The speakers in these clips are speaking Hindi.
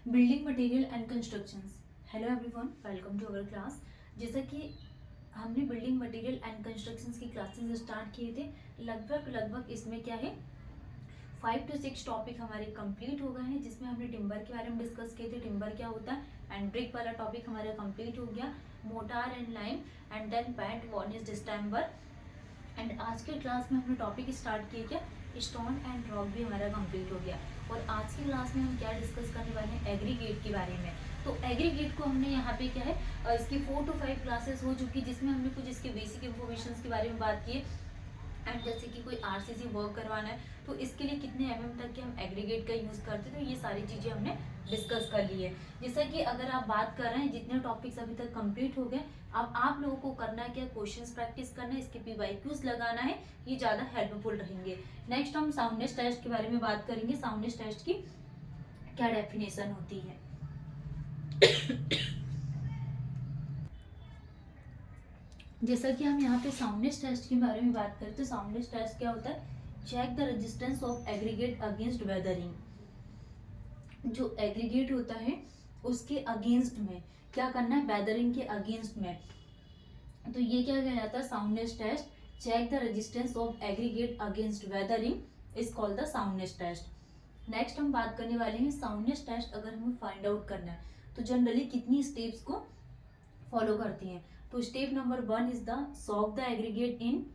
Building material and constructions. Hello everyone, welcome to our class. जैसा कि हमने बिल्डिंग मटेरियल एंड कंस्ट्रक्शंस की क्लासेस स्टार्ट किए थे, लगभग इसमें क्या है 5 to 6 टॉपिक हमारे कंप्लीट हो गए हैं, जिसमें हमने टिम्बर के बारे में डिस्कस किए थे, टिम्बर क्या होता है, एंड ब्रिक वाला टॉपिक हमारा कंप्लीट हो गया, mortar and lime, and then paint varnish distemper. And आज के क्लास में हमने टॉपिक स्टार्ट किया क्या, स्टोन एंड रॉक भी हमारा कंप्लीट हो गया। और आज की क्लास में हम क्या डिस्कस करने वाले हैं, एग्रीगेट के बारे में। तो एग्रीगेट को हमने यहाँ पे क्या है, इसकी 4 to 5 क्लासेस हो चुकी, जिसमें हमने कुछ इसके बेसिक इन्फॉर्मेशन के बारे में बात की। एंड जैसे कि कोई आरसीसी वर्क करवाना है तो इसके लिए कितने तक के हम एग्रीगेट का यूज़ करते हैं, तो ये सारी चीज़ें हमने डिस्कस कर ली है। जैसा कि अगर आप बात कर रहे हैं, जितने टॉपिक्स अभी तक कंप्लीट हो गए, अब आप लोगों को करना है क्या, क्वेश्चंस प्रैक्टिस करना है, इसके पीवाईक्यूज लगाना है, ये ज़्यादा हेल्पफुल रहेंगे। नेक्स्ट हम साउंडनेस टेस्ट के बारे में बात करेंगे, साउंडनेस टेस्ट की क्या डेफिनेशन होती है। जैसा कि हम यहाँ पे साउंडनेस टेस्ट के बारे में बात करें, तो साउंडनेस टेस्ट क्या होता है, check the resistance of aggregate against weathering. जो एग्रीगेट होता है उसके अगेंस्ट में क्या करना है, वेदरिंग के अगेंस्ट में। तो ये क्या कहलाता है, soundness test. Check the resistance of aggregate against weathering is called the soundness test. Next हम बात करने वाले हैं साउंडनेस टेस्ट अगर हमें फाइंड आउट करना है तो जनरली कितनी स्टेप्स को फॉलो करती हैं। तो step number 1 is the soak the aggregate in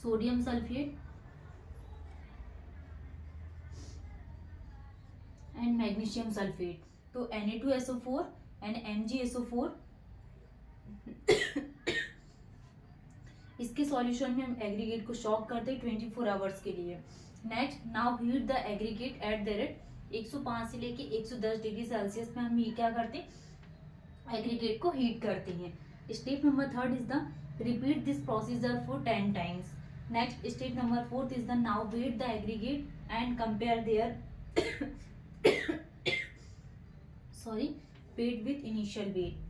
sodium sulphate and magnesium sulphate. तो Na2SO4 एंड MgSO4, इसके सॉल्यूशन में हम एग्रीगेट को शॉक करते हैं 24 आवर्स के लिए। Next, now heat the aggregate at the rate 105 से लेके 110 डिग्री सेल्सियस में हम ये क्या करते हैं, एग्रीगेट को हीट करते हैं। Step number 3 is the repeat this procedure for 10 times. Next step number 4 is the now weigh the aggregate and compare their sorry weight with initial weight.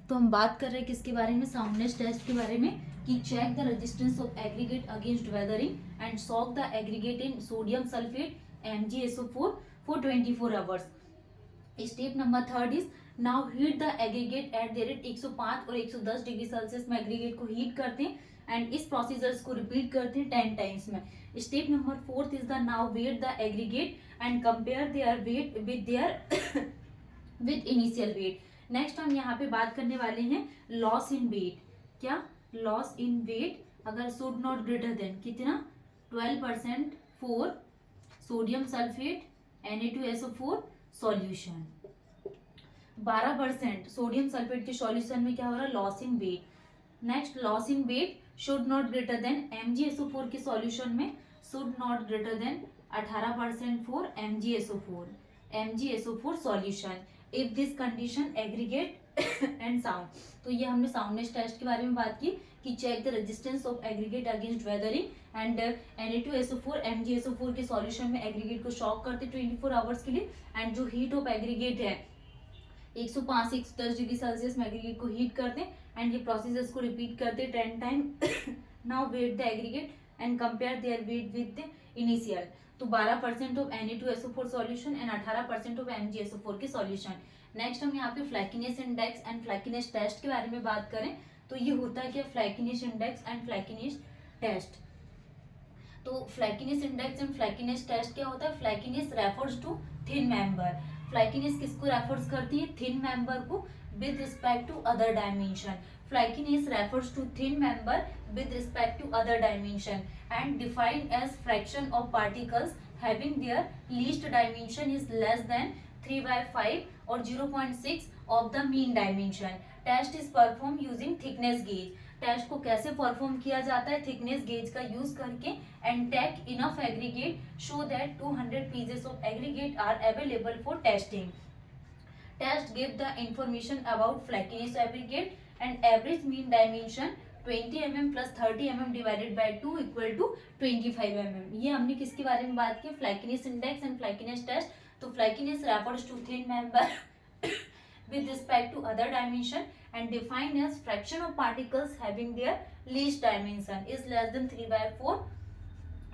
तो हम बात कर रहे हैं किसके बारे में, साउंडनेस टेस्ट के बारे में, कि check the resistance of aggregate against weathering and soak the aggregate in sodium sulphate MgSO4 for 24 hours. Step number 3 is now heat the aggregate at the rate 105 और 110 डिग्री सेल्सियस में एग्रीगेट को हीट करते हैं एंड इस प्रोसीजर्स को रिपीट करते हैं 10 टाइम्स में। Step number 4 is the now weigh the aggregate and compare their weight with their with initial weight. Next हम यहाँ पे बात करने वाले हैं लॉस इन वेट। क्या, लॉस इन वेट अगर शुड नॉट ग्रेटर देन कितना, 12% for sodium sulphate Na2SO4 solution, 12% sodium sulphate के सॉल्यूशन में क्या हो रहा है, loss in weight. Next, loss in weight should not greater then MgSO4 के सॉल्यूशन में should not greater than 18% for MgSO4 solution if this condition aggregate and sound. तो ये हमने साउंडनेस टेस्ट के बारे में बात की कि check the resistance of aggregate against weathering and Na2SO4 MgSO4 के सॉल्यूशन में एग्रीगेट को शॉक करते 24 आवर्स के लिए। एंड जो हीट ऑफ एग्रीगेट है 105 से 110 डिग्री सेल्सियस में एग्रीगेट को हीट करते हैं एंड ये प्रोसेस को रिपीट करते 10 time. Now weigh the aggregate and compare their weight with initial. तो 12% of Na2SO4 solution and 18% of MgSO4 के सॉल्यूशन। नेक्स्ट हम यहाँ पे फ्लैकिनेस इंडेक्स एंड फ्लैकिनेस टेस्ट के बारे में बात करें तो ये होता है क्या, flakiness index and flakiness test. तो flakiness index and flakiness test क्या होता है, flakiness refers to thin member. Flakiness किसको रेफर्स करती है, थिन मेंबर को with respect to other dimension. Flakiness refers to thin member with respect to other dimension and defined as fraction of particles having their least dimension is less than 3/5 or 0.6 of the mean dimension. Test is performed using thickness gauge. Test को कैसे परफॉर्म किया जाता है, थिकनेस गेज का यूज करके and take enough aggregate so that 200 pieces of aggregate are available for testing. Test give the information about flakiness aggregate and average mean dimension 20 mm plus 30 mm divided by 2 equal to 25 mm। ये हमने किसके बारे में बात की, flakiness index and flakiness test. तो flakiness refers to thin member with respect to other dimension and defined as fraction of particles having their least dimension is less than 3/4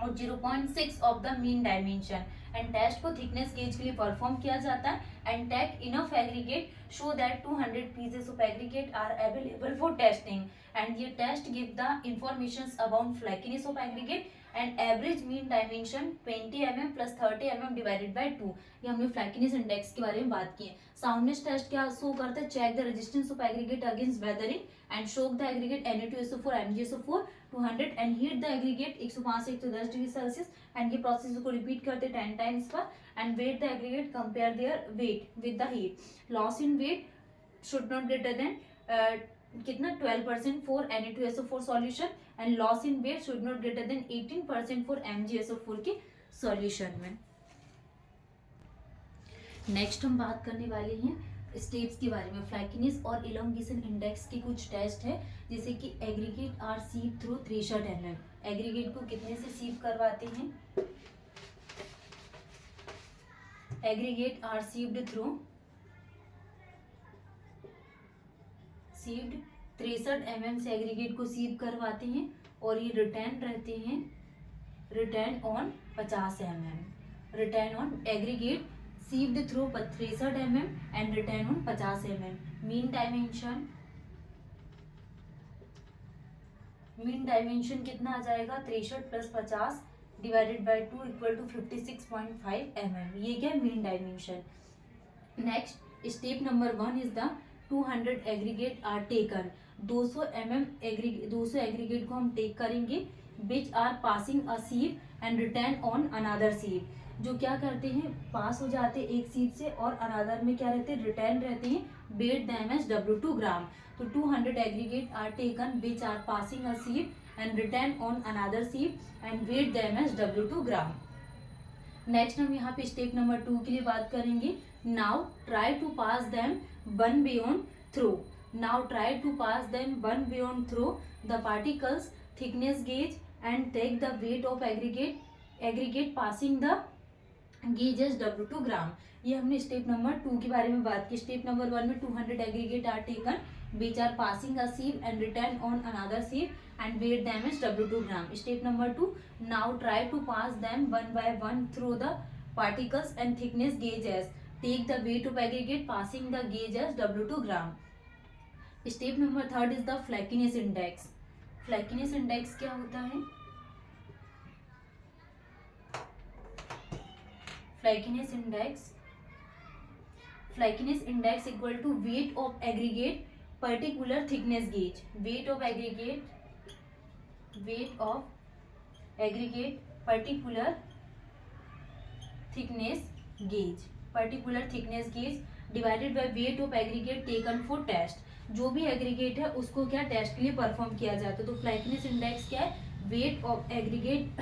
और 0.6 of the mean dimension. And test को थिकनेस गेज के लिए परफॉर्म किया जाता है and take enough aggregate so that 200 pieces of aggregate are available for testing and ये test give the information about flakiness of aggregate and average mean dimension 20 mm plus 30 mm divided by 2। ये हमने फ्लैकीनेस इंडेक्स के बारे में बात की है। साउंडनेस टेस्ट क्या शो करता है? Check the resistance of aggregate against weathering and soak the aggregate Na2SO4 MgSO4 200 and heat the aggregate 105 से 110 डिग्री सेल्सियस एंड ये प्रोसेस को रिपीट करते 10 टाइम्स पर and weight the aggregate compare their weight with the heat. Loss in weight should not greater than कितना 12% for Na2SO4 solution and loss in weight should not greater than 18% for MgSO4 के सॉल्यूशन में। नेक्स्ट हम बात करने वाले हैं स्टेप्स के बारे में। फ्लैकीनेस और इलोंगेशन इंडेक्स के कुछ टेस्ट है, जैसे कि aggregate are sieve through threshold mm। Aggregate को कितने से सीव करवाते हैं? Aggregate are sieved through sieved 63 mm से एग्रीगेट को सीव करवाते हैं और ये रिटर्न रहते हैं return on 50 mm। Return on aggregate sieved through 63 mm and return on 50 mm। Mean dimension कितना आ जाएगा? 63 plus 50 divided by 2 equal to 56.5 mm। ये क्या है? Mean dimension. Next step number 1 is the 200 aggregate are taken. 200 aggregate को हम टेक करेंगे which are passing a sieve and return on another sieve. जो क्या करते हैं? पास हो जाते हैं एक सीव से और अनदर में क्या रहते हैं? रिटर्न रहते हैं। Weight them as W2 gram. तो 200 aggregate are taken which are passing a sieve and return on another sieve and weight them as W2 gram. Next हम यहाँ पे स्टेप नंबर 2 के लिए बात करेंगे। Now try to pass them one beyond through. Now try to pass them one beyond through the particles thickness gauge and take the weight of aggregate passing the gauge as W2 gram. ये हमने स्टेप नंबर 2 के बारे में बात की। स्टेप नंबर 1 में 200 aggregate are taken which are passing a sieve and return on another sieve and weight them as W2 gram. Step number 2, now try to pass them one by one through the particles and thickness gauges. Take the weight of aggregate passing the gauge as W2 gram. Step number 3 is the flackiness index. Flackiness index क्या होता है? Flackiness index equal to weight of aggregate particular thickness gauge। weight of aggregate particular thickness gauge divided by weight of aggregate taken for test। जो भी एग्रीगेट है उसको क्या टेस्ट के लिए परफॉर्म किया जाता है। तो फ्लैकीनेस इंडेक्स क्या है? Weight of aggregate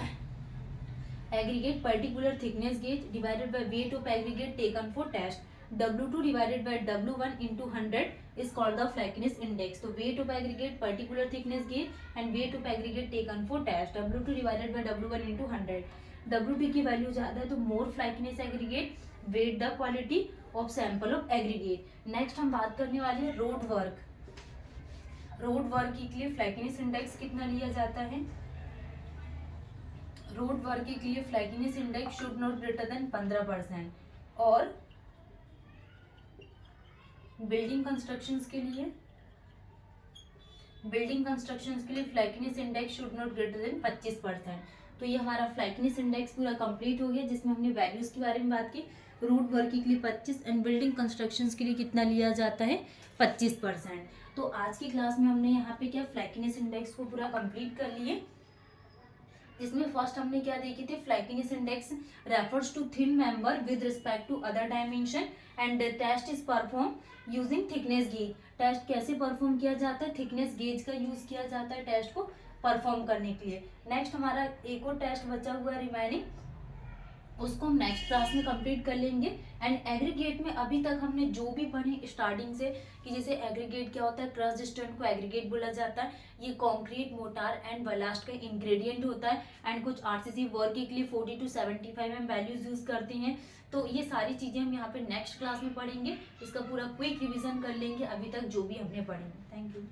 particular thickness gauge divided by weight of aggregate taken for test. W2 divided by W1 into 100 is called the flackiness index। तो weight of aggregate particular thickness gauge and weight of aggregate taken for test W2 divided by W1 into 100। W2 की वैल्यू ज़्यादा है तो more flackiness aggregate weight the quality of sample of aggregate। Next हम बात करने वाले हैं रोड वर्क। रोड वर्क के लिए फ्लैकीनेस इंडेक्स कितना लिया जाता है? रोड वर्क के लिए flakiness index should not greater than 15% और बिल्डिंग कंस्ट्रक्शंस के लिए flakiness index should not greater than 25%। तो ये हमारा फ्लैकीनेस इंडेक्स पूरा कंप्लीट हो गया, जिसमें हमने वैल्यूज के बारे में बात की। रूट वर्क के लिए 25 एंड बिल्डिंग कंस्ट्रक्शंस के लिए कितना लिया जाता है? 25%। तो आज की क्लास में हमने यहाँ पे क्या फ्लैकीनेस इंडेक्स को पूरा कंप्लीट कर लिए। इसमें फर्स्ट हमने क्या देखी थी? Flakiness index refers to thin member with respect to other dimension and test is perform using thickness gauge. Test कैसे परफॉर्म किया जाता है? थिकनेस गेज का यूज किया जाता है टेस्ट को परफॉर्म करने के लिए। नेक्स्ट हमारा एक और टेस्ट बचा हुआ है रिमेनिंग, उसको हम नेक्स्ट क्लास में कंप्लीट कर लेंगे। एंड एग्रीगेट में अभी तक हमने जो भी पढ़े स्टार्टिंग से, कि जैसे एग्रीगेट क्या होता है, क्रस्ट स्टोन को एग्रीगेट बोला जाता है, ये कंक्रीट, मोर्टार एंड बलास्ट का इंग्रेडिएंट होता है, एंड कुछ आरसीसी वर्क के लिए 40 to 75 mm वैल्यूज यूज करते हैं। तो ये सारी चीजें हम यहाँ पे नेक्स्ट क्लास में पढ़ेंगे, इसका पूरा क्विक रिविजन कर लेंगे अभी तक जो भी हमने पढ़े। Thank you.